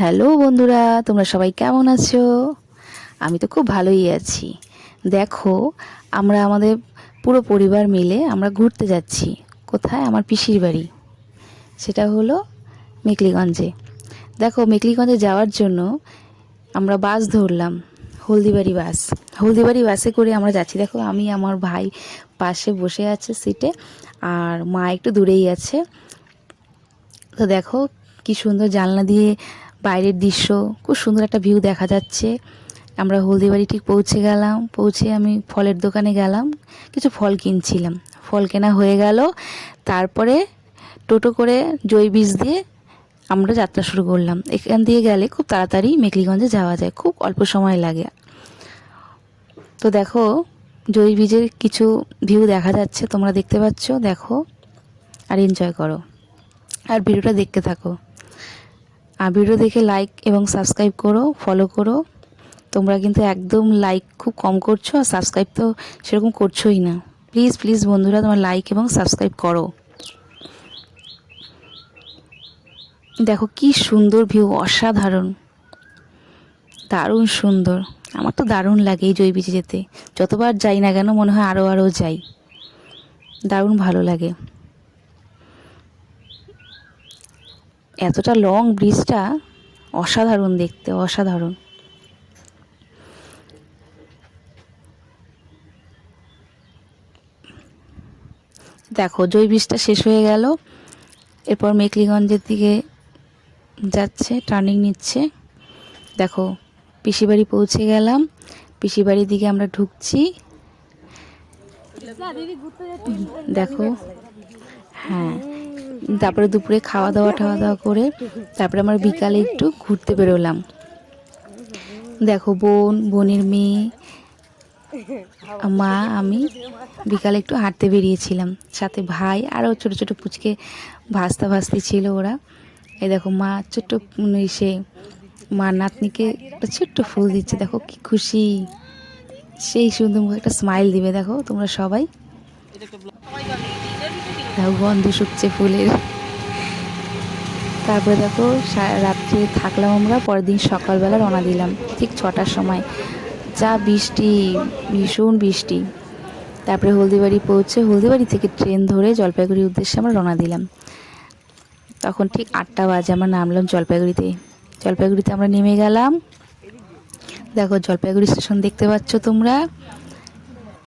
Hello বন্ধুরা, তোমরা সবাই কেমন আছো? আমি তো খুব ভালোই আছি। দেখো, আমরা আমাদের পুরো পরিবার মিলে আমরা ঘুরতে যাচ্ছি। কোথায়? আমার পিসির বাড়ি। সেটা হলো মেকলিগঞ্জে। দেখো, মেকলিগঞ্জে যাওয়ার জন্য আমরা বাস ধরলাম, হলদিবাড়ি বাস। হলদিবাড়ি বাসে করে আমরা যাচ্ছি। দেখো, আমি আমার ভাই পাশে বসে আছে সিটে, আর মা একটু দূরেই আছে। তো দেখো কি সুন্দর জানলা দিয়ে বাইরের দৃশ্য, খুব সুন্দর একটা ভিউ দেখা যাচ্ছে। আমরা হলদিবাড়ি ঠিক পৌঁছে গেলাম। পৌঁছে আমি ফলের দোকানে গেলাম, কিছু ফল কিনছিলাম। ফল কেনা হয়ে গেল। তারপরে টোটো করে জয় বীজ দিয়ে আমরা যাত্রা শুরু করলাম। এখান দিয়ে গেলে খুব তাড়াতাড়ি মেকলিগঞ্জে যাওয়া যায়, খুব অল্প সময় লাগে। তো দেখো, জয় বীজের কিছু ভিউ দেখা যাচ্ছে, তোমরা দেখতে পাচ্ছ। দেখো আর এনজয় করো, আর ভিডিওটা দেখতে থাকো। আর ভিডিও দেখে লাইক এবং সাবস্ক্রাইব করো, ফলো করো। তোমরা কিন্তু একদম লাইক খুব কম করছো, আর সাবস্ক্রাইব তো সেরকম করছোই না। প্লিজ প্লিজ বন্ধুরা, তোমরা লাইক এবং সাবস্ক্রাইব করো। দেখো কি সুন্দর ভিউ, অসাধারণ, দারুণ সুন্দর। আমার তো দারুণ লাগে এই জয় বিচে যেতে। যতবার যাই না কেন মনে হয় আরও আরও যাই, দারুণ ভালো লাগে। এতটা লং ব্রিজটা, অসাধারণ দেখতে, অসাধারণ। দেখো জয় বীজটা শেষ হয়ে গেল। এরপর মেকলিগঞ্জের দিকে যাচ্ছে, টার্নিং নিচ্ছে। দেখো পিসিবাড়ি পৌঁছে গেলাম। পিসিবাড়ির দিকে আমরা ঢুকছি। দেখো, হ্যাঁ, তারপরে দুপুরে খাওয়া দাওয়া করে তারপরে আমরা বিকালে একটু ঘুরতে বেরোলাম। দেখো বোনের মেয়ে, মা, আমি বিকালে একটু হাঁটতে বেরিয়েছিলাম, সাথে ভাই আরও ছোট ছোট পুচকে ভাস্তি ছিল ওরা। এই দেখো মা ছোট্ট সে মা নাতনিকে একটা ছোট্ট ফুল দিচ্ছে। দেখো কি খুশি, সেই সুন্দর মুখে একটা স্মাইল দিবে। দেখো তোমরা সবাই, দেখো গন্ধ শুকছে ফুলের। তারপরে দেখো রাত্রে থাকলাম আমরা, পরের দিন সকালবেলা রওনা দিলাম ঠিক 6টার সময়। যা বৃষ্টি, ভীষণ বৃষ্টি। তারপরে হলদিবাড়ি পৌঁছে হলদিবাড়ি থেকে ট্রেন ধরে জলপাইগুড়ির উদ্দেশ্যে আমরা রওনা দিলাম। তখন ঠিক 8টা বাজে আমরা নামলাম জলপাইগুড়িতে। জলপাইগুড়িতে আমরা নেমে গেলাম। দেখো জলপাইগুড়ি স্টেশন দেখতে পাচ্ছ তোমরা।